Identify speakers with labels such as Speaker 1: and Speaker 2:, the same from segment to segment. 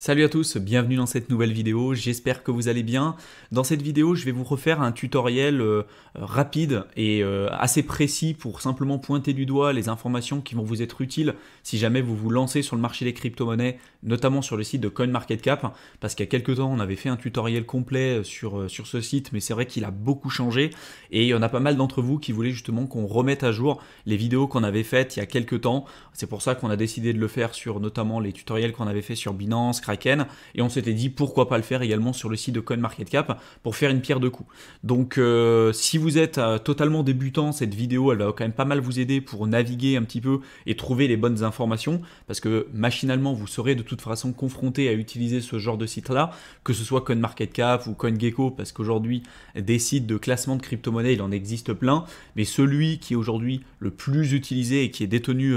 Speaker 1: Salut à tous, bienvenue dans cette nouvelle vidéo, j'espère que vous allez bien. Dans cette vidéo, je vais vous refaire un tutoriel rapide et assez précis pour simplement pointer du doigt les informations qui vont vous être utiles si jamais vous vous lancez sur le marché des crypto-monnaies, notamment sur le site de CoinMarketCap, parce qu'il y a quelques temps, on avait fait un tutoriel complet sur ce site, mais c'est vrai qu'il a beaucoup changé et il y en a pas mal d'entre vous qui voulaient justement qu'on remette à jour les vidéos qu'on avait faites il y a quelques temps. C'est pour ça qu'on a décidé de le faire sur notamment les tutoriels qu'on avait fait sur Binance, Kraken, et on s'était dit pourquoi pas le faire également sur le site de CoinMarketCap pour faire une pierre deux coups. Donc si vous êtes totalement débutant, cette vidéo elle va quand même pas mal vous aider pour naviguer un petit peu et trouver les bonnes informations, parce que machinalement vous serez de toute façon confronté à utiliser ce genre de site là, que ce soit CoinMarketCap ou CoinGecko, parce qu'aujourd'hui des sites de classement de crypto-monnaies il en existe plein, mais celui qui est aujourd'hui le plus utilisé et qui est détenu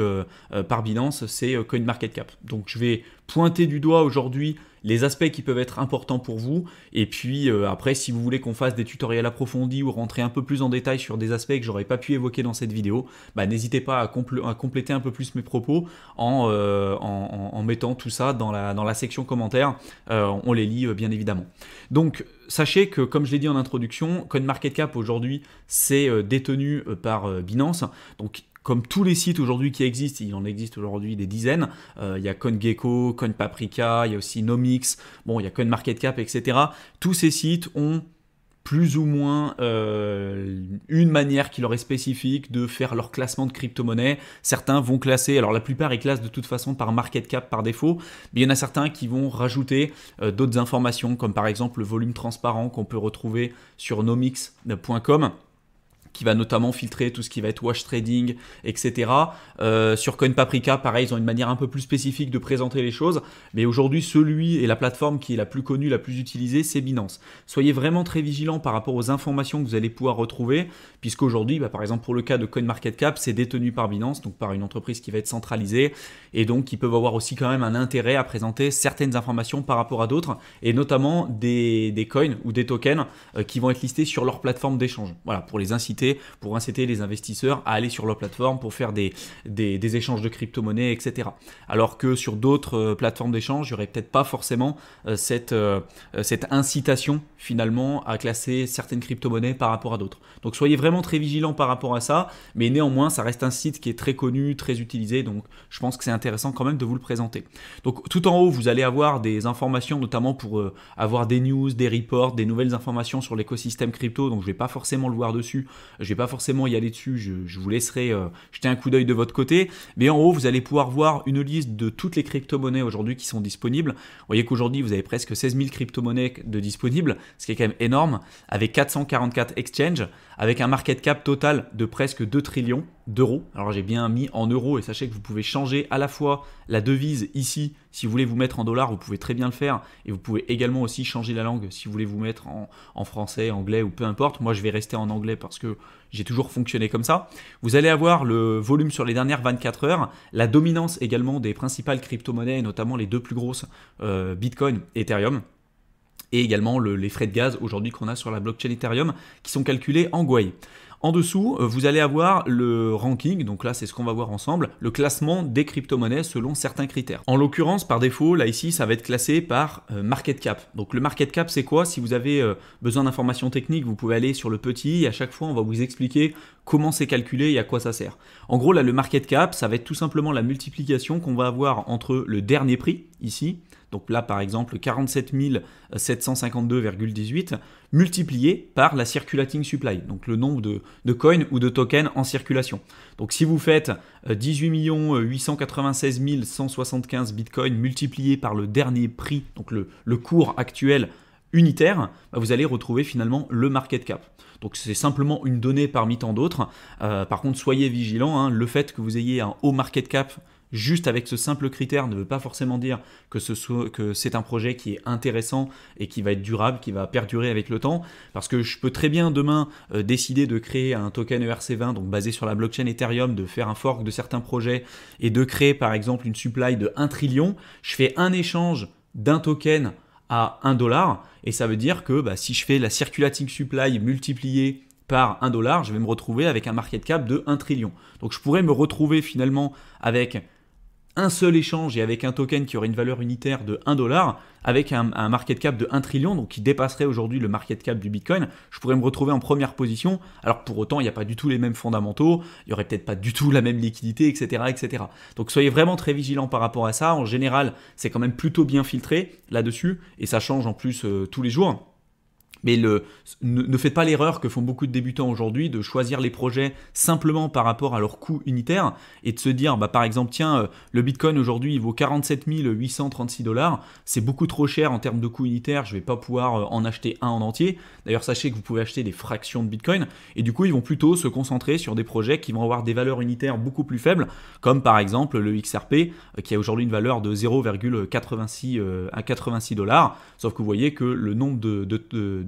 Speaker 1: par Binance, c'est CoinMarketCap. Donc je vais pointer du doigt aujourd'hui les aspects qui peuvent être importants pour vous, et puis après si vous voulez qu'on fasse des tutoriels approfondis ou rentrer un peu plus en détail sur des aspects que j'aurais pas pu évoquer dans cette vidéo, n'hésitez pas à compléter un peu plus mes propos en mettant tout ça dans la section commentaires, on les lit bien évidemment. Donc sachez que, comme je l'ai dit en introduction, CoinMarketCap aujourd'hui c'est détenu par Binance, donc comme tous les sites aujourd'hui qui existent, il en existe aujourd'hui des dizaines, il y a CoinGecko, CoinPaprika, il y a aussi Nomics, bon, il y a CoinMarketCap, etc. Tous ces sites ont plus ou moins une manière qui leur est spécifique de faire leur classement de crypto-monnaies. Certains vont classer, alors la plupart ils classent de toute façon par market cap par défaut, mais il y en a certains qui vont rajouter d'autres informations, comme par exemple le volume transparent qu'on peut retrouver sur nomics.com, qui va notamment filtrer tout ce qui va être wash trading, etc. Sur CoinPaprika, pareil, ils ont une manière un peu plus spécifique de présenter les choses, mais aujourd'hui, celui et la plateforme qui est la plus connue, la plus utilisée, c'est Binance. Soyez vraiment très vigilants par rapport aux informations que vous allez pouvoir retrouver, puisqu'aujourd'hui, par exemple, pour le cas de CoinMarketCap, c'est détenu par Binance, donc par une entreprise qui va être centralisée, et donc ils peuvent avoir aussi quand même un intérêt à présenter certaines informations par rapport à d'autres, et notamment des coins ou des tokens qui vont être listés sur leur plateforme d'échange. Voilà, pour inciter les investisseurs à aller sur leur plateforme pour faire des échanges de crypto-monnaies, etc. Alors que sur d'autres plateformes d'échange, il n'y aurait peut-être pas forcément cette incitation finalement à classer certaines crypto-monnaies par rapport à d'autres. Donc soyez vraiment très vigilants par rapport à ça, mais néanmoins ça reste un site qui est très connu, très utilisé, donc je pense que c'est intéressant quand même de vous le présenter. Donc tout en haut, vous allez avoir des informations notamment pour avoir des news, des reports, des nouvelles informations sur l'écosystème crypto, donc je ne vais pas forcément le voir dessus, je ne vais pas forcément y aller dessus, je vous laisserai jeter un coup d'œil de votre côté, mais en haut vous allez pouvoir voir une liste de toutes les crypto-monnaies aujourd'hui qui sont disponibles. Vous voyez qu'aujourd'hui vous avez presque 16 000 crypto-monnaies de disponibles, ce qui est quand même énorme, avec 444 exchanges, avec un market cap total de presque 2 trillions d'euros. Alors j'ai bien mis en euros, et sachez que vous pouvez changer à la fois la devise ici, si vous voulez vous mettre en dollars, vous pouvez très bien le faire, et vous pouvez également aussi changer la langue si vous voulez vous mettre en français, anglais ou peu importe. Moi je vais rester en anglais parce que j'ai toujours fonctionné comme ça. Vous allez avoir le volume sur les dernières 24 heures, la dominance également des principales crypto-monnaies, et notamment les deux plus grosses, Bitcoin et Ethereum, et également les frais de gaz aujourd'hui qu'on a sur la blockchain Ethereum qui sont calculés en Gwei. En dessous, vous allez avoir le ranking, donc là c'est ce qu'on va voir ensemble, le classement des crypto-monnaies selon certains critères. En l'occurrence, par défaut, là ici, ça va être classé par market cap. Donc le market cap, c'est quoi? Si vous avez besoin d'informations techniques, vous pouvez aller sur le petit, et à chaque fois, on va vous expliquer comment c'est calculé et à quoi ça sert. En gros, là, le market cap, ça va être tout simplement la multiplication qu'on va avoir entre le dernier prix, ici, donc là par exemple 47 752,18 multiplié par la circulating supply, donc le nombre de coins ou de tokens en circulation. Donc si vous faites 18 896 175 bitcoins multiplié par le dernier prix, donc le cours actuel unitaire, vous allez retrouver finalement le market cap. Donc c'est simplement une donnée parmi tant d'autres. Par contre, soyez vigilants, le fait que vous ayez un haut market cap juste avec ce simple critère ne veut pas forcément dire que c'est un projet qui est intéressant et qui va être durable, qui va perdurer avec le temps, parce que je peux très bien demain décider de créer un token ERC20, donc basé sur la blockchain Ethereum, de faire un fork de certains projets et de créer par exemple une supply de 1 trillion. Je fais un échange d'un token à 1 dollar, et ça veut dire que si je fais la circulating supply multipliée par 1 dollar, je vais me retrouver avec un market cap de 1 trillion. Donc je pourrais me retrouver finalement avec un seul échange et avec un token qui aurait une valeur unitaire de 1 dollar, avec un market cap de 1 trillion, donc qui dépasserait aujourd'hui le market cap du Bitcoin, je pourrais me retrouver en première position, alors que pour autant, il n'y a pas du tout les mêmes fondamentaux, il n'y aurait peut-être pas du tout la même liquidité, etc., etc. Donc soyez vraiment très vigilants par rapport à ça. En général, c'est quand même plutôt bien filtré là-dessus, et ça change en plus tous les jours. Mais ne faites pas l'erreur que font beaucoup de débutants aujourd'hui de choisir les projets simplement par rapport à leur coût unitaire et de se dire, bah, par exemple, tiens, le Bitcoin aujourd'hui il vaut 47 836 dollars, c'est beaucoup trop cher en termes de coût unitaire, je ne vais pas pouvoir en acheter un en entier. D'ailleurs, sachez que vous pouvez acheter des fractions de Bitcoin et du coup, ils vont plutôt se concentrer sur des projets qui vont avoir des valeurs unitaires beaucoup plus faibles, comme par exemple le XRP qui a aujourd'hui une valeur de 0,86 à 86 dollars. Sauf que vous voyez que le nombre de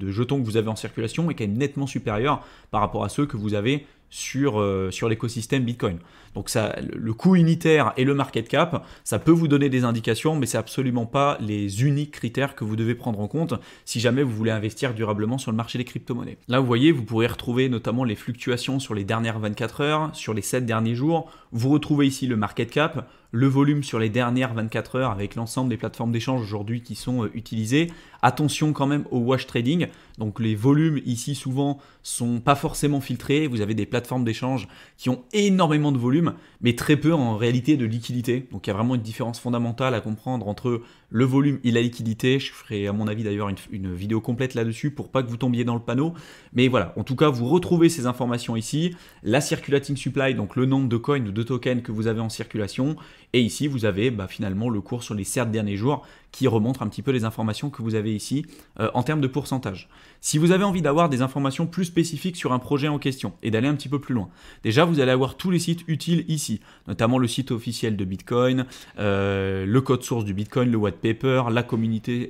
Speaker 1: jetons que vous avez en circulation est quand même nettement supérieur par rapport à ceux que vous avez sur l'écosystème Bitcoin. Donc ça, le coût unitaire et le market cap, ça peut vous donner des indications, mais c'est absolument pas les uniques critères que vous devez prendre en compte si jamais vous voulez investir durablement sur le marché des crypto-monnaies. Là, vous voyez, vous pourrez retrouver notamment les fluctuations sur les dernières 24 heures, sur les 7 derniers jours. Vous retrouvez ici le market cap, le volume sur les dernières 24 heures avec l'ensemble des plateformes d'échange aujourd'hui qui sont utilisées. Attention quand même au wash trading. Donc les volumes ici souvent sont pas forcément filtrés. Vous avez des plateformes d'échange qui ont énormément de volume, mais très peu en réalité de liquidité. Donc il y a vraiment une différence fondamentale à comprendre entre le volume et la liquidité. Je ferai à mon avis d'ailleurs une vidéo complète là-dessus pour pas que vous tombiez dans le panneau. Mais voilà, en tout cas vous retrouvez ces informations ici. La circulating supply, donc le nombre de coins ou de tokens que vous avez en circulation. Et ici vous avez finalement le cours sur les 7 derniers jours qui remontre un petit peu les informations que vous avez ici en termes de pourcentage. Si vous avez envie d'avoir des informations plus spécifiques sur un projet en question et d'aller un petit peu plus loin, déjà vous allez avoir tous les sites utiles ici, notamment le site officiel de Bitcoin, le code source du Bitcoin, le white paper, la communauté,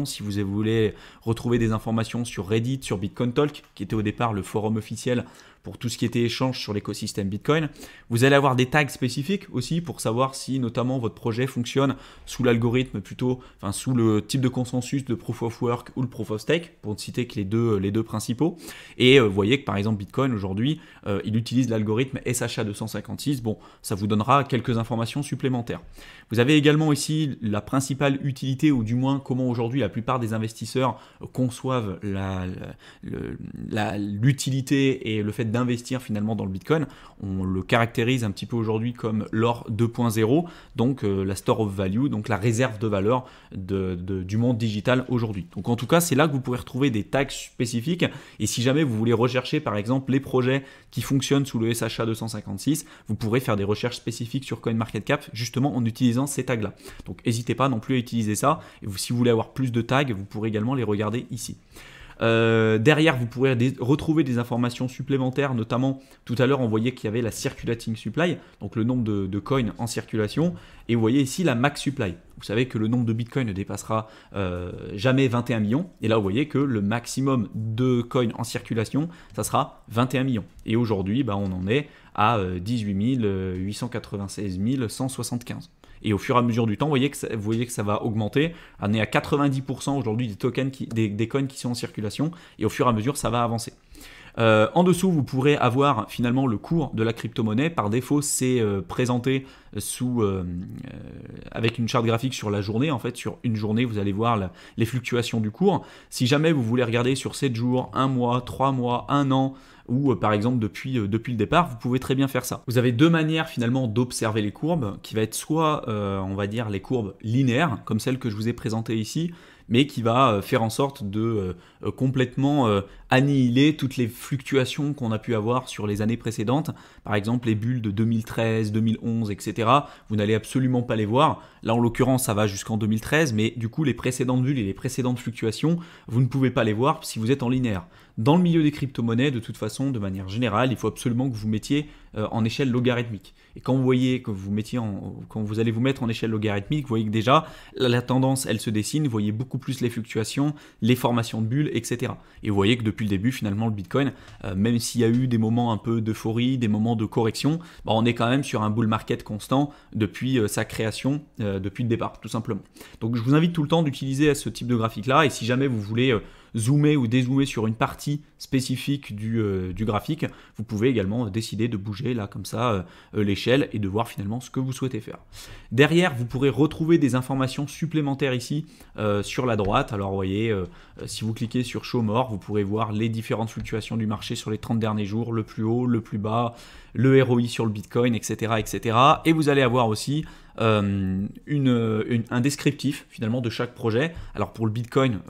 Speaker 1: si vous voulez retrouver des informations sur Reddit, sur Bitcoin Talk, qui était au départ le forum officiel pour tout ce qui était échange sur l'écosystème Bitcoin. Vous allez avoir des tags spécifiques aussi pour savoir si notamment votre projet fonctionne sous l'algorithme sous le type de consensus de Proof of Work ou le Proof of Stake, pour ne citer que les deux principaux. Et vous voyez que par exemple Bitcoin aujourd'hui, il utilise l'algorithme SHA-256. Bon, ça vous donnera quelques informations supplémentaires. Vous avez également ici la principale utilité, ou du moins comment aujourd'hui la plupart des investisseurs conçoivent l'utilité et le fait d'investir finalement dans le Bitcoin. On le caractérise un petit peu aujourd'hui comme l'or 2.0, donc la store of value, donc la réserve de valeur du monde digital aujourd'hui. Donc en tout cas, c'est là que vous pourrez retrouver des tags spécifiques, et si jamais vous voulez rechercher par exemple les projets qui fonctionnent sous le SHA 256, vous pourrez faire des recherches spécifiques sur CoinMarketCap justement en utilisant ces tags là. Donc n'hésitez pas non plus à utiliser ça, et si vous voulez avoir plus de tags, vous pourrez également les regarder ici. Derrière, vous pourrez retrouver des informations supplémentaires, notamment tout à l'heure on voyait qu'il y avait la circulating supply, donc le nombre de coins en circulation, et vous voyez ici la max supply. Vous savez que le nombre de bitcoins ne dépassera jamais 21 millions, et là vous voyez que le maximum de coins en circulation, ça sera 21 millions. Et aujourd'hui, on en est à 18 896 175. Et au fur et à mesure du temps, vous voyez que ça va augmenter. On est à 90% aujourd'hui des tokens, des coins qui sont en circulation, et au fur et à mesure, ça va avancer. En dessous, vous pourrez avoir finalement le cours de la crypto-monnaie. Par défaut, c'est présenté avec une charte graphique sur la journée. En fait, sur une journée, vous allez voir les fluctuations du cours. Si jamais vous voulez regarder sur 7 jours, 1 mois, 3 mois, 1 an, ou par exemple depuis le départ, vous pouvez très bien faire ça. Vous avez deux manières finalement d'observer les courbes, qui va être soit, on va dire, les courbes linéaires, comme celle que je vous ai présentée ici, mais qui va faire en sorte de complètement annihiler toutes les fluctuations qu'on a pu avoir sur les années précédentes. Par exemple, les bulles de 2013, 2011, etc. Vous n'allez absolument pas les voir. Là, en l'occurrence, ça va jusqu'en 2013, mais du coup, les précédentes bulles et les précédentes fluctuations, vous ne pouvez pas les voir si vous êtes en linéaire. Dans le milieu des crypto-monnaies, de toute façon, de manière générale, il faut absolument que vous mettiez en échelle logarithmique. Et quand vous voyez que quand vous allez vous mettre en échelle logarithmique, vous voyez que déjà, la tendance, elle se dessine, vous voyez beaucoup plus les fluctuations, les formations de bulles, etc. Et vous voyez que depuis le début, finalement, le Bitcoin, même s'il y a eu des moments un peu d'euphorie, des moments de correction, on est quand même sur un bull market constant depuis sa création, depuis le départ, tout simplement. Donc je vous invite tout le temps d'utiliser ce type de graphique-là, et si jamais vous voulez zoomer ou dézoomer sur une partie spécifique du graphique, vous pouvez également décider de bouger là comme ça l'échelle et de voir finalement ce que vous souhaitez faire. Derrière, vous pourrez retrouver des informations supplémentaires ici sur la droite. Alors vous voyez, si vous cliquez sur Show More, vous pourrez voir les différentes fluctuations du marché sur les 30 derniers jours, le plus haut, le plus bas, le ROI sur le Bitcoin, etc. etc. Et vous allez avoir aussi un descriptif finalement de chaque projet. Alors pour le Bitcoin,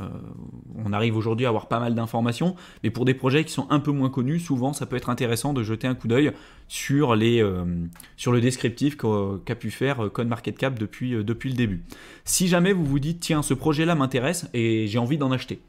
Speaker 1: on arrive aujourd'hui à avoir pas mal d'informations, mais pour des projets qui sont un peu moins connus, souvent ça peut être intéressant de jeter un coup d'œil sur le descriptif qu'a pu faire CoinMarketCap depuis le début. Si jamais vous vous dites tiens, ce projet-là m'intéresse et j'ai envie d'en acheter,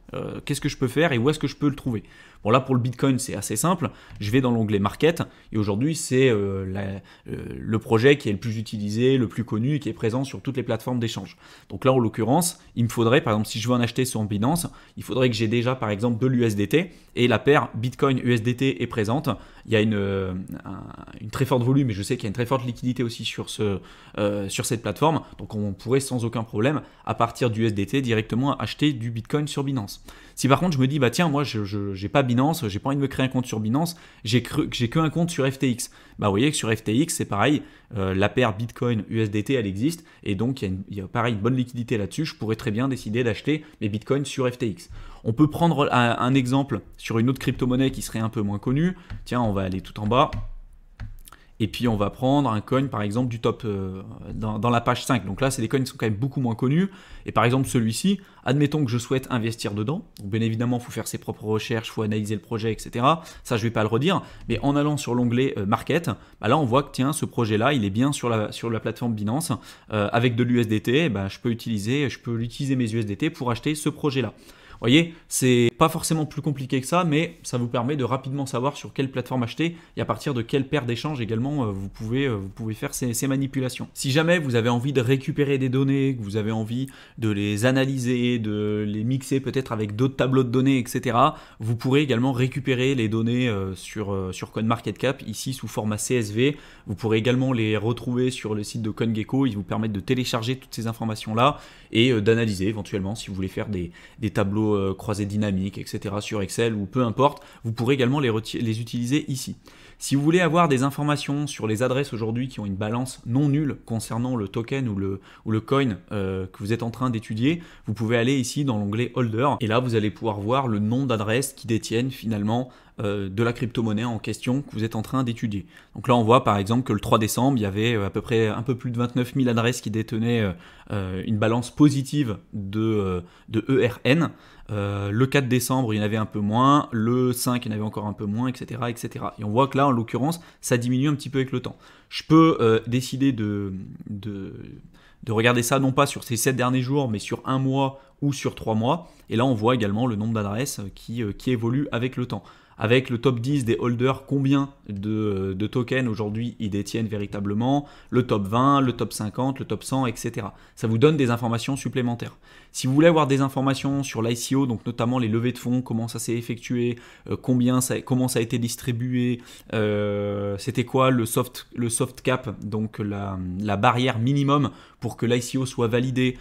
Speaker 1: qu'est-ce que je peux faire et où est-ce que je peux le trouver? Bon là pour le Bitcoin c'est assez simple, je vais dans l'onglet Market et aujourd'hui c'est le projet qui est le plus utilisé, le plus connu et qui est présent sur toutes les plateformes d'échange. Donc là en l'occurrence il me faudrait, par exemple si je veux en acheter sur Binance, il faudrait que j'ai déjà par exemple de l'USDT et la paire Bitcoin USDT est présente. Il y a une très forte volume et je sais qu'il y a une très forte liquidité aussi sur cette plateforme, donc on pourrait sans aucun problème à partir du USDT directement acheter du Bitcoin sur Binance. Si par contre je me dis bah tiens moi je n'ai pas Binance, j'ai pas envie de me créer un compte sur Binance, j'ai qu'un compte sur FTX, bah vous voyez que sur FTX c'est pareil, la paire Bitcoin USDT elle existe et donc il y a pareil une bonne liquidité là-dessus, je pourrais très bien décider d'acheter mes Bitcoins sur FTX. On peut prendre un exemple sur une autre crypto-monnaie qui serait un peu moins connue. Tiens, on va aller tout en bas. Et puis on va prendre un coin par exemple du top dans la page 5. Donc là, c'est des coins qui sont quand même beaucoup moins connus. Et par exemple celui-ci, admettons que je souhaite investir dedans. Donc bien évidemment, il faut faire ses propres recherches, il faut analyser le projet, etc. Ça, je ne vais pas le redire. Mais en allant sur l'onglet Market, bah là on voit que tiens, ce projet-là, il est bien sur la plateforme Binance. Avec de l'USDT, bah, je peux utiliser mes USDT pour acheter ce projet-là. Vous voyez, c'est pas forcément plus compliqué que ça, mais ça vous permet de rapidement savoir sur quelle plateforme acheter et à partir de quelle paire d'échanges également vous pouvez faire ces manipulations. Si jamais vous avez envie de récupérer des données, que vous avez envie de les analyser, de les mixer peut-être avec d'autres tableaux de données, etc., vous pourrez également récupérer les données sur CoinMarketCap, ici sous format CSV. Vous pourrez également les retrouver sur le site de CoinGecko. Ils vous permettent de télécharger toutes ces informations-là et d'analyser éventuellement si vous voulez faire des tableaux croisés dynamiques, etc. sur Excel ou peu importe, vous pourrez également les utiliser ici. Si vous voulez avoir des informations sur les adresses aujourd'hui qui ont une balance non nulle concernant le token ou le coin que vous êtes en train d'étudier, vous pouvez aller ici dans l'onglet Holder et là vous allez pouvoir voir le nombre d'adresses qui détiennent finalement de la crypto-monnaie en question que vous êtes en train d'étudier. Donc là on voit par exemple que le 3 décembre il y avait à peu près un peu plus de 29 000 adresses qui détenaient une balance positive de ERN. Le 4 décembre il y en avait un peu moins, le 5 il y en avait encore un peu moins, etc. etc. Et on voit que là en l'occurrence ça diminue un petit peu avec le temps. Je peux décider de regarder ça non pas sur ces 7 derniers jours mais sur un mois ou sur 3 mois. Et là on voit également le nombre d'adresses qui évolue avec le temps. Avec le top 10 des holders, combien de tokens aujourd'hui ils détiennent véritablement, le top 20, le top 50, le top 100, etc. Ça vous donne des informations supplémentaires. Si vous voulez avoir des informations sur l'ICO, donc notamment les levées de fonds, comment ça s'est effectué, comment ça a été distribué, c'était quoi le soft cap, donc la barrière minimum pour que l'ICO soit validé,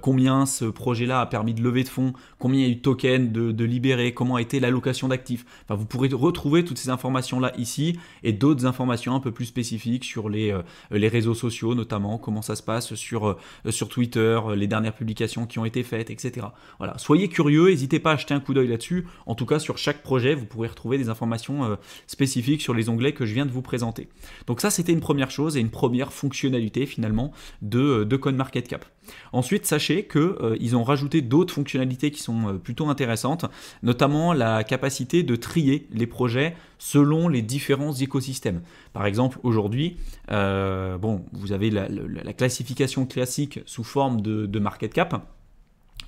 Speaker 1: combien ce projet-là a permis de lever de fonds, combien il y a eu de tokens de libérer, comment a été l'allocation d'actifs. Enfin, vous pourrez retrouver toutes ces informations-là ici et d'autres informations un peu plus spécifiques sur les réseaux sociaux, notamment comment ça se passe sur Twitter, les dernières publications qui ont été faites, etc. Voilà. Soyez curieux, n'hésitez pas à jeter un coup d'œil là-dessus. En tout cas, sur chaque projet, vous pourrez retrouver des informations spécifiques sur les onglets que je viens de vous présenter. Donc ça, c'était une première chose et une première fonctionnalité finalement de CoinMarketCap. Ensuite, sachez qu'ils ont rajouté d'autres fonctionnalités qui sont plutôt intéressantes, notamment la capacité de trier les projets selon les différents écosystèmes. Par exemple, aujourd'hui, vous avez la classification classique sous forme de market cap,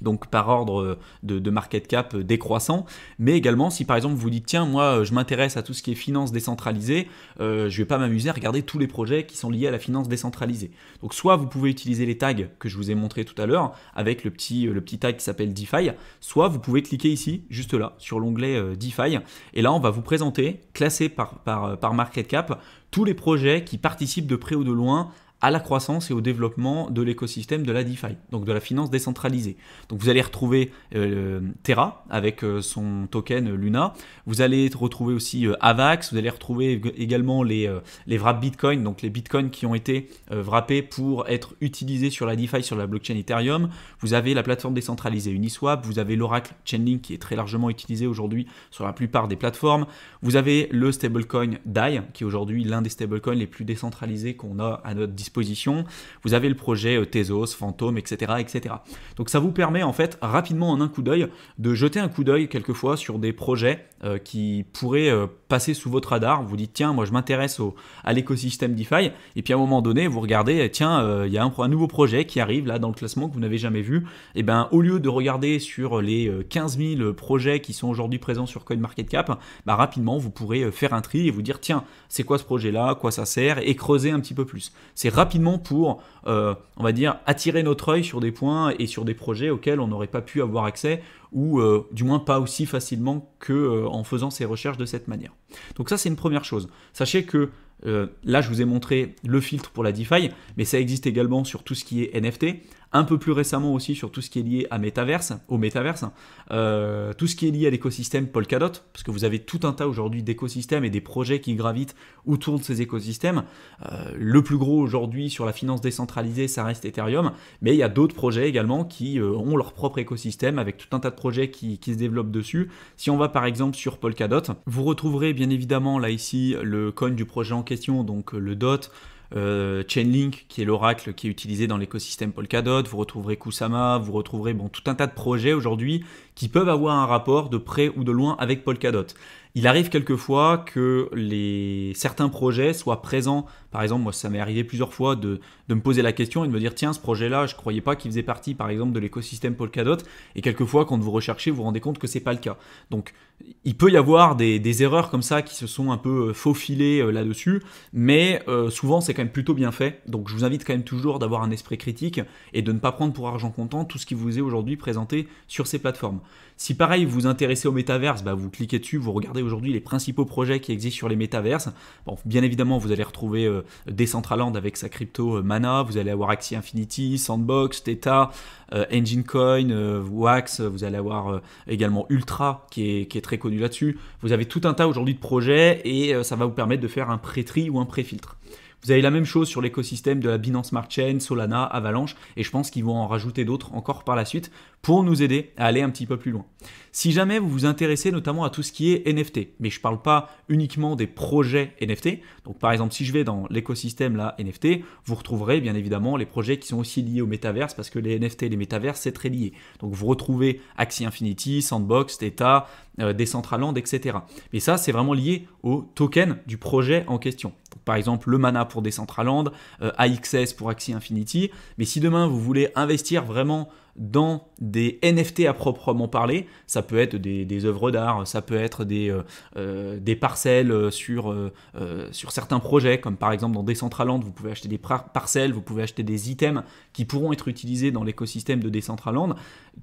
Speaker 1: donc par ordre de market cap décroissant, mais également si par exemple vous dites tiens moi je m'intéresse à tout ce qui est finance décentralisée, je ne vais pas m'amuser à regarder tous les projets qui sont liés à la finance décentralisée. Donc soit vous pouvez utiliser les tags que je vous ai montré tout à l'heure avec le petit tag qui s'appelle DeFi, soit vous pouvez cliquer ici juste là sur l'onglet DeFi et là on va vous présenter classé par market cap tous les projets qui participent de près ou de loin à la croissance et au développement de l'écosystème de la DeFi, donc de la finance décentralisée. Donc vous allez retrouver Terra avec son token Luna, vous allez retrouver aussi Avax, vous allez retrouver également les wraps Bitcoin, donc les Bitcoins qui ont été wrappés pour être utilisés sur la DeFi, sur la blockchain Ethereum. Vous avez la plateforme décentralisée Uniswap, vous avez l'Oracle Chainlink qui est très largement utilisé aujourd'hui sur la plupart des plateformes. Vous avez le stablecoin DAI qui est aujourd'hui l'un des stablecoins les plus décentralisés qu'on a à notre disposition. Vous avez le projet Tezos, Phantom, etc., etc. Donc ça vous permet en fait rapidement en un coup d'œil de jeter un coup d'œil quelquefois sur des projets qui pourraient passer sous votre radar. Vous dites tiens, moi je m'intéresse à l'écosystème DeFi et puis à un moment donné vous regardez tiens, il y a un nouveau projet qui arrive là dans le classement que vous n'avez jamais vu. Et bien au lieu de regarder sur les 15 000 projets qui sont aujourd'hui présents sur CoinMarketCap, bah, rapidement vous pourrez faire un tri et vous dire tiens, c'est quoi ce projet là, à quoi ça sert, et creuser un petit peu plus. C'est rapidement pour on va dire attirer notre œil sur des points et sur des projets auxquels on n'aurait pas pu avoir accès, ou du moins pas aussi facilement qu'en faisant ces recherches de cette manière. Donc ça c'est une première chose. Sachez que là je vous ai montré le filtre pour la DeFi, mais ça existe également sur tout ce qui est NFT, un peu plus récemment aussi sur tout ce qui est lié au métaverse, tout ce qui est lié à l'écosystème Polkadot, parce que vous avez tout un tas aujourd'hui d'écosystèmes et des projets qui gravitent autour de ces écosystèmes. Le plus gros aujourd'hui sur la finance décentralisée, ça reste Ethereum, mais il y a d'autres projets également qui ont leur propre écosystème avec tout un tas de projets qui se développent dessus. Si on va par exemple sur Polkadot, vous retrouverez bien évidemment là ici le coin du projet en question, donc le DOT, Chainlink qui est l'oracle qui est utilisé dans l'écosystème Polkadot, vous retrouverez Kusama, vous retrouverez tout un tas de projets aujourd'hui qui peuvent avoir un rapport de près ou de loin avec Polkadot. Il arrive quelquefois que certains projets soient présents. Par exemple, moi, ça m'est arrivé plusieurs fois de me poser la question et de me dire tiens, ce projet-là, je ne croyais pas qu'il faisait partie, par exemple, de l'écosystème Polkadot. Et quelquefois, quand vous recherchez, vous vous rendez compte que ce n'est pas le cas. Donc, il peut y avoir des erreurs comme ça qui se sont un peu faufilées là-dessus. Mais souvent, c'est quand même plutôt bien fait. Donc, je vous invite quand même toujours d'avoir un esprit critique et de ne pas prendre pour argent comptant tout ce qui vous est aujourd'hui présenté sur ces plateformes. Si pareil, vous vous intéressez au métaverse, bah, vous cliquez dessus, vous regardez aujourd'hui les principaux projets qui existent sur les métaverses. Bon, bien évidemment, vous allez retrouver Decentraland avec sa crypto Mana, vous allez avoir Axie Infinity, Sandbox, Theta, Enginecoin, Wax, vous allez avoir également Ultra qui est très connu là-dessus. Vous avez tout un tas aujourd'hui de projets et ça va vous permettre de faire un pré-tri ou un pré-filtre. Vous avez la même chose sur l'écosystème de la Binance Smart Chain, Solana, Avalanche, et je pense qu'ils vont en rajouter d'autres encore par la suite pour nous aider à aller un petit peu plus loin. Si jamais vous vous intéressez notamment à tout ce qui est NFT, mais je ne parle pas uniquement des projets NFT, donc par exemple si je vais dans l'écosystème là NFT, vous retrouverez bien évidemment les projets qui sont aussi liés au métaverse, parce que les NFT et les métaverses c'est très lié. Donc vous retrouvez Axie Infinity, Sandbox, Theta, Decentraland, etc. Mais ça c'est vraiment lié au token du projet en question. Donc, par exemple le Mana pour Decentraland, AXS pour Axie Infinity, mais si demain vous voulez investir vraiment dans des NFT à proprement parler, ça peut être des œuvres d'art, ça peut être des parcelles sur certains projets, comme par exemple dans Decentraland, vous pouvez acheter des parcelles, vous pouvez acheter des items qui pourront être utilisés dans l'écosystème de Decentraland.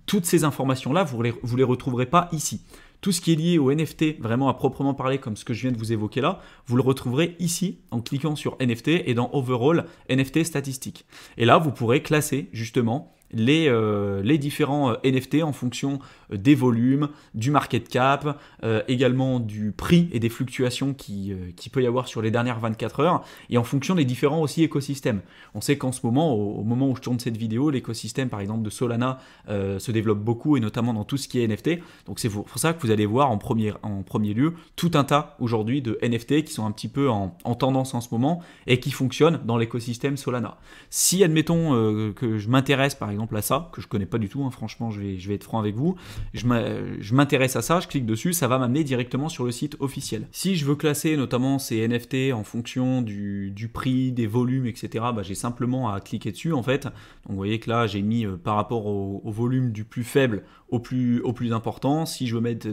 Speaker 1: Toutes ces informations-là, vous les retrouverez pas ici. Tout ce qui est lié au NFT, vraiment à proprement parler, comme ce que je viens de vous évoquer là, vous le retrouverez ici en cliquant sur NFT et dans Overall NFT statistiques. Et là, vous pourrez classer justement les différents NFT en fonction des volumes, du market cap, également du prix et des fluctuations qui peut y avoir sur les dernières 24 heures, et en fonction des différents aussi écosystèmes. On sait qu'en ce moment, au moment où je tourne cette vidéo, l'écosystème par exemple de Solana se développe beaucoup, et notamment dans tout ce qui est NFT. Donc c'est pour ça que vous allez voir en premier lieu tout un tas aujourd'hui de NFT qui sont un petit peu en tendance en ce moment et qui fonctionnent dans l'écosystème Solana. Si admettons que je m'intéresse par exemple à ça, que je connais pas du tout, hein, franchement je vais être franc avec vous, je m'intéresse à ça, je clique dessus, ça va m'amener directement sur le site officiel. Si je veux classer notamment ces NFT en fonction du prix, des volumes, etc., bah, j'ai simplement à cliquer dessus en fait. Donc vous voyez que là j'ai mis par rapport au volume du plus faible au plus important. Si je veux mettre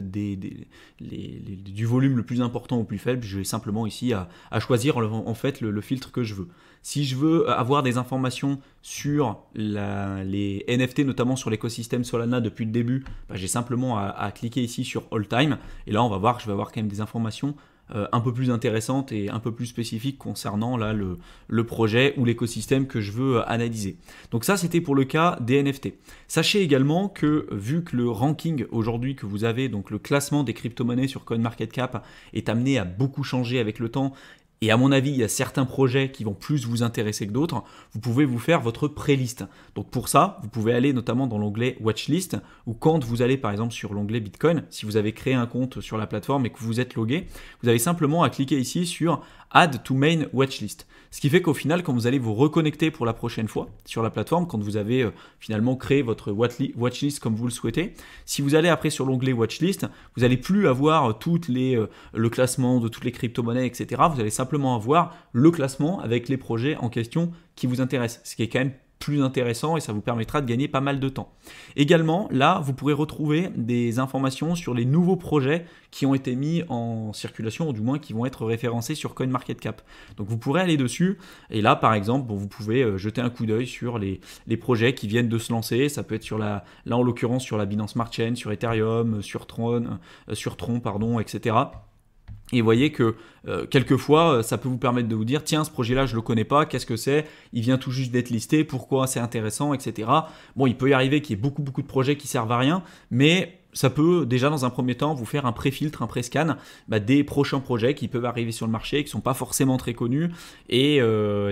Speaker 1: du volume le plus important au plus faible, je vais simplement ici à choisir en fait le filtre que je veux. Si je veux avoir des informations sur les NFT, notamment sur l'écosystème Solana depuis le début, bah, j'ai simplement à cliquer ici sur All Time. Et là, on va voir que je vais avoir quand même des informations un peu plus intéressantes et un peu plus spécifiques concernant là, le projet ou l'écosystème que je veux analyser. Donc ça, c'était pour le cas des NFT. Sachez également que vu que le ranking aujourd'hui que vous avez, donc le classement des crypto-monnaies sur CoinMarketCap est amené à beaucoup changer avec le temps, et à mon avis, il y a certains projets qui vont plus vous intéresser que d'autres, vous pouvez vous faire votre pré-liste. Donc pour ça, vous pouvez aller notamment dans l'onglet Watchlist, ou quand vous allez par exemple sur l'onglet Bitcoin, si vous avez créé un compte sur la plateforme et que vous êtes logué, vous avez simplement à cliquer ici sur Add to Main Watchlist. Ce qui fait qu'au final, quand vous allez vous reconnecter pour la prochaine fois sur la plateforme, quand vous avez finalement créé votre watchlist comme vous le souhaitez, si vous allez après sur l'onglet Watchlist, vous n'allez plus avoir le classement de toutes les crypto-monnaies, etc. Vous allez simplement avoir le classement avec les projets en question qui vous intéressent, ce qui est quand même plus intéressant et ça vous permettra de gagner pas mal de temps. Également, là, vous pourrez retrouver des informations sur les nouveaux projets qui ont été mis en circulation, ou du moins qui vont être référencés sur CoinMarketCap. Donc vous pourrez aller dessus, et là, par exemple, vous pouvez jeter un coup d'œil sur les projets qui viennent de se lancer. Ça peut être là en l'occurrence sur la Binance Smart Chain, sur Ethereum, sur Tron, etc. Et vous voyez que quelquefois, ça peut vous permettre de vous dire, tiens, ce projet-là, je ne le connais pas, qu'est-ce que c'est? Il vient tout juste d'être listé, pourquoi c'est intéressant, etc. Bon, il peut y arriver qu'il y ait beaucoup de projets qui servent à rien, mais ça peut déjà dans un premier temps vous faire un pré-filtre, un pré-scan des prochains projets qui peuvent arriver sur le marché, qui ne sont pas forcément très connus. Et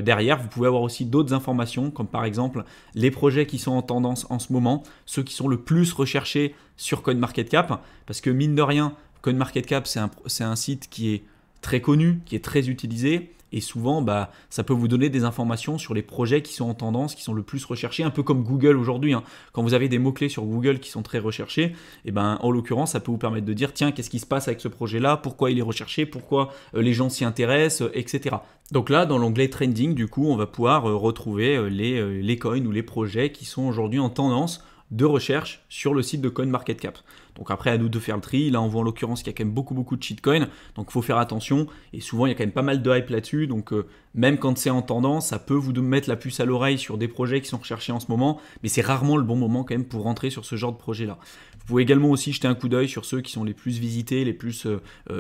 Speaker 1: derrière, vous pouvez avoir aussi d'autres informations, comme par exemple les projets qui sont en tendance en ce moment, ceux qui sont le plus recherchés sur CoinMarketCap, parce que mine de rien, CoinMarketCap, c'est un site qui est très connu, qui est très utilisé, et souvent, ça peut vous donner des informations sur les projets qui sont en tendance, qui sont le plus recherchés, un peu comme Google aujourd'hui. Quand vous avez des mots-clés sur Google qui sont très recherchés, en l'occurrence, ça peut vous permettre de dire, tiens, qu'est-ce qui se passe avec ce projet-là, pourquoi il est recherché, pourquoi les gens s'y intéressent, etc. Donc là, dans l'onglet Trending, du coup, on va pouvoir retrouver les coins ou les projets qui sont aujourd'hui en tendance de recherche sur le site de CoinMarketCap. Donc après, à nous de faire le tri. Là, on voit en l'occurrence qu'il y a quand même beaucoup de shitcoins. Donc il faut faire attention. Et souvent, il y a quand même pas mal de hype là-dessus. Donc même quand c'est en tendance, ça peut vous mettre la puce à l'oreille sur des projets qui sont recherchés en ce moment. Mais c'est rarement le bon moment quand même pour rentrer sur ce genre de projet-là. Vous pouvez également aussi jeter un coup d'œil sur ceux qui sont les plus visités, les plus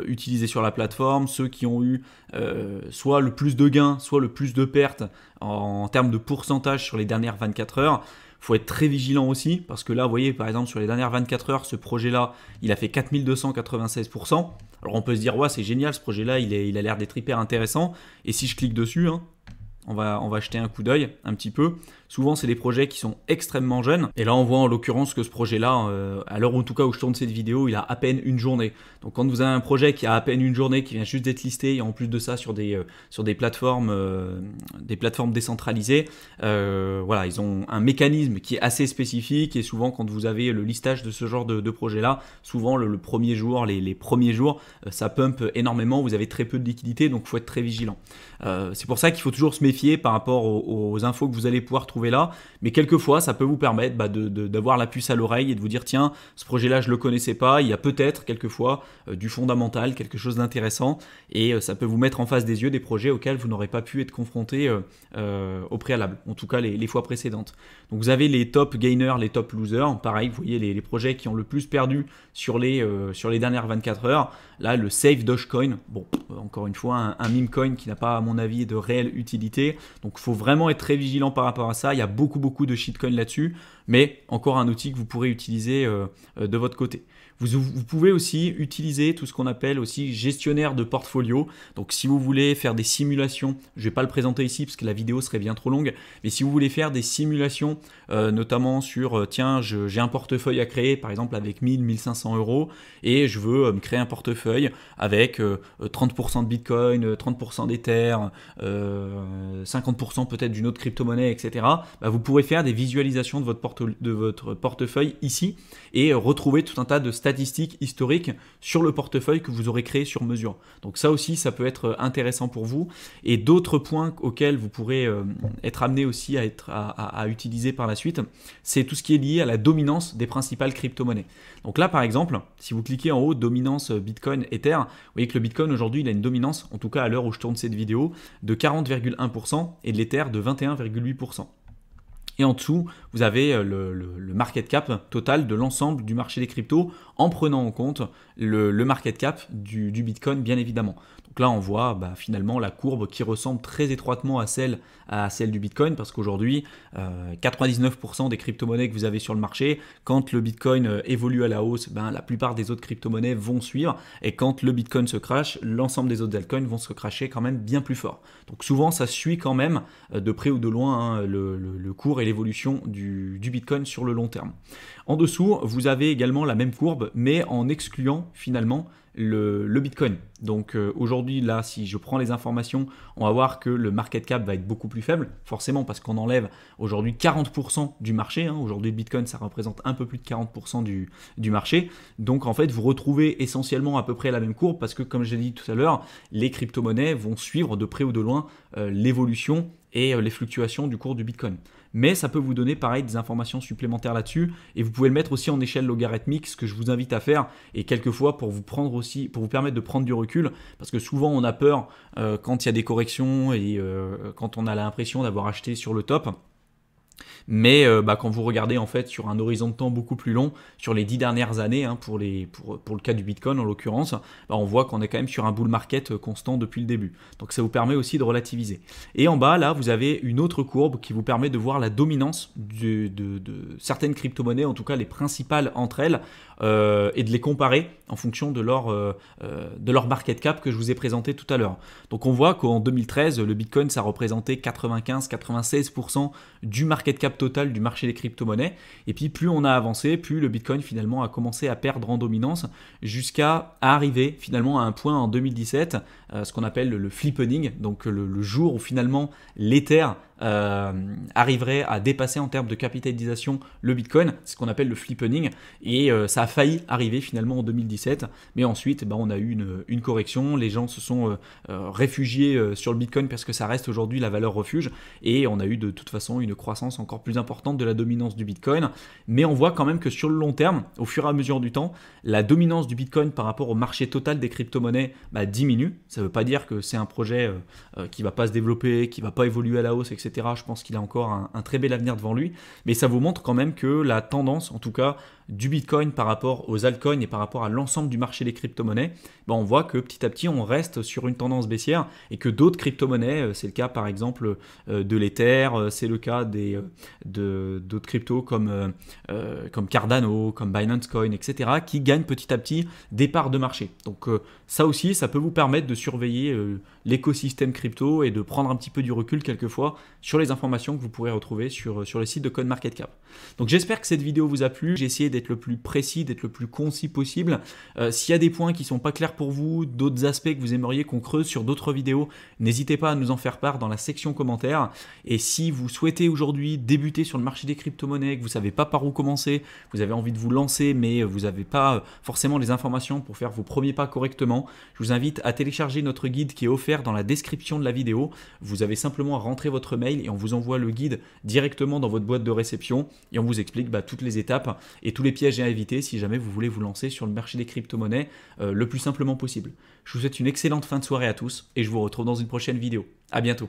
Speaker 1: utilisés sur la plateforme. Ceux qui ont eu soit le plus de gains, soit le plus de pertes en termes de pourcentage sur les dernières 24 heures. Il faut être très vigilant aussi, parce que là, vous voyez, par exemple, sur les dernières 24 heures, ce projet-là, il a fait 4296%. Alors on peut se dire, ouais, c'est génial, ce projet-là, il a l'air d'être hyper intéressant. Et si je clique dessus, on va jeter un coup d'œil un petit peu. Souvent, c'est des projets qui sont extrêmement jeunes. Et là, on voit en l'occurrence que ce projet-là, à l'heure en tout cas où je tourne cette vidéo, il a à peine une journée. Donc quand vous avez un projet qui a à peine une journée, qui vient juste d'être listé, et en plus de ça sur des plateformes décentralisées, voilà, ils ont un mécanisme qui est assez spécifique. Et souvent, quand vous avez le listage de ce genre de projet-là, souvent le premier jour, les premiers jours, ça pump énormément. Vous avez très peu de liquidité, donc il faut être très vigilant. C'est pour ça qu'il faut toujours se méfier par rapport aux infos que vous allez pouvoir trouver là, mais quelquefois ça peut vous permettre d'avoir la puce à l'oreille et de vous dire tiens, ce projet-là je le connaissais pas, il y a peut-être quelquefois du fondamental, quelque chose d'intéressant, et ça peut vous mettre en face des yeux des projets auxquels vous n'aurez pas pu être confronté au préalable, en tout cas les fois précédentes. Donc vous avez les top gainers, les top losers, pareil, vous voyez les projets qui ont le plus perdu sur les dernières 24 heures. Là, le Save Dogecoin, bon, encore une fois, un meme coin qui n'a pas, à mon avis, de réelle utilité. Donc, il faut vraiment être très vigilant par rapport à ça. Il y a beaucoup de shitcoins là-dessus, mais encore un outil que vous pourrez utiliser de votre côté. Vous pouvez aussi utiliser tout ce qu'on appelle aussi gestionnaire de portfolio. Donc si vous voulez faire des simulations, je ne vais pas le présenter ici parce que la vidéo serait bien trop longue, mais si vous voulez faire des simulations, notamment sur, tiens, j'ai un portefeuille à créer, par exemple avec 1000-1500 euros, et je veux me créer un portefeuille avec 30% de Bitcoin, 30% d'Ether, 50% peut-être d'une autre crypto-monnaie, etc. Vous pourrez faire des visualisations de votre portefeuille ici et retrouver tout un tas de statistiques historiques sur le portefeuille que vous aurez créé sur mesure. Donc ça aussi, ça peut être intéressant pour vous. Et d'autres points auxquels vous pourrez être amené aussi à utiliser par la suite, c'est tout ce qui est lié à la dominance des principales crypto-monnaies. Donc là, par exemple, si vous cliquez en haut, dominance Bitcoin, Ether, vous voyez que le Bitcoin aujourd'hui, il a une dominance, en tout cas à l'heure où je tourne cette vidéo, de 40,1% et de l'Ether de 21,8%. Et en dessous, vous avez le market cap total de l'ensemble du marché des cryptos en prenant en compte le market cap du Bitcoin, bien évidemment. Donc là, on voit finalement la courbe qui ressemble très étroitement à celle du Bitcoin parce qu'aujourd'hui, 99% des crypto-monnaies que vous avez sur le marché, quand le Bitcoin évolue à la hausse, la plupart des autres crypto-monnaies vont suivre. Et quand le Bitcoin se crache, l'ensemble des autres altcoins vont se crasher quand même bien plus fort. Donc souvent, ça suit quand même de près ou de loin le cours et l'évolution du Bitcoin sur le long terme. En dessous, vous avez également la même courbe, mais en excluant finalement le Bitcoin. Donc aujourd'hui, là, si je prends les informations, on va voir que le market cap va être beaucoup plus faible, forcément parce qu'on enlève aujourd'hui 40% du marché. Aujourd'hui, le Bitcoin, ça représente un peu plus de 40% du marché. Donc en fait, vous retrouvez essentiellement à peu près la même courbe parce que, comme j'ai dit tout à l'heure, les crypto-monnaies vont suivre de près ou de loin l'évolution et les fluctuations du cours du Bitcoin. Mais ça peut vous donner pareil des informations supplémentaires là-dessus et vous pouvez le mettre aussi en échelle logarithmique, ce que je vous invite à faire et quelquefois pour vous permettre de prendre du recul parce que souvent on a peur quand il y a des corrections et quand on a l'impression d'avoir acheté sur le top. Mais quand vous regardez en fait sur un horizon de temps beaucoup plus long, sur les 10 dernières années, pour le cas du Bitcoin en l'occurrence, on voit qu'on est quand même sur un bull market constant depuis le début. Donc ça vous permet aussi de relativiser. Et en bas, là, vous avez une autre courbe qui vous permet de voir la dominance de certaines crypto-monnaies, en tout cas les principales entre elles, et de les comparer en fonction de leur market cap que je vous ai présenté tout à l'heure. Donc on voit qu'en 2013, le Bitcoin, ça représentait 95-96% du market cap total du marché des crypto-monnaies. Et puis plus on a avancé, plus le Bitcoin finalement a commencé à perdre en dominance jusqu'à arriver finalement à un point en 2017, ce qu'on appelle le flippening, donc le jour où finalement l'Ether arriverait à dépasser en termes de capitalisation le Bitcoin, c'est ce qu'on appelle le flippening, et ça a failli arriver finalement en 2017, mais ensuite on a eu une correction, les gens se sont réfugiés sur le Bitcoin parce que ça reste aujourd'hui la valeur refuge, et on a eu de toute façon une croissance encore plus importante de la dominance du Bitcoin, mais on voit quand même que sur le long terme, au fur et à mesure du temps, la dominance du Bitcoin par rapport au marché total des crypto-monnaies diminue. Ça ne veut pas dire que c'est un projet qui ne va pas se développer, qui ne va pas évoluer à la hausse, etc. Je pense qu'il a encore un très bel avenir devant lui, mais ça vous montre quand même que la tendance, en tout cas du Bitcoin par rapport aux altcoins et par rapport à l'ensemble du marché des crypto-monnaies, on voit que petit à petit on reste sur une tendance baissière et que d'autres crypto-monnaies, c'est le cas par exemple de l'Ether, c'est le cas d'autres cryptos comme Cardano, comme Binance Coin, etc. qui gagnent petit à petit des parts de marché. Donc ça aussi, ça peut vous permettre de surveiller l'écosystème crypto et de prendre un petit peu du recul quelquefois sur les informations que vous pourrez retrouver sur le site de CoinMarketCap. Donc j'espère que cette vidéo vous a plu, j'ai essayé d'être le plus précis, d'être le plus concis possible. S'il y a des points qui ne sont pas clairs pour vous, d'autres aspects que vous aimeriez qu'on creuse sur d'autres vidéos, n'hésitez pas à nous en faire part dans la section commentaires. Et si vous souhaitez aujourd'hui débuter sur le marché des crypto-monnaies, que vous ne savez pas par où commencer, vous avez envie de vous lancer mais vous n'avez pas forcément les informations pour faire vos premiers pas correctement, je vous invite à télécharger notre guide qui est offert dans la description de la vidéo. Vous avez simplement à rentrer votre mail et on vous envoie le guide directement dans votre boîte de réception et on vous explique toutes les étapes et tous les pièges à éviter si jamais vous voulez vous lancer sur le marché des crypto-monnaies le plus simplement possible. Je vous souhaite une excellente fin de soirée à tous et je vous retrouve dans une prochaine vidéo. À bientôt.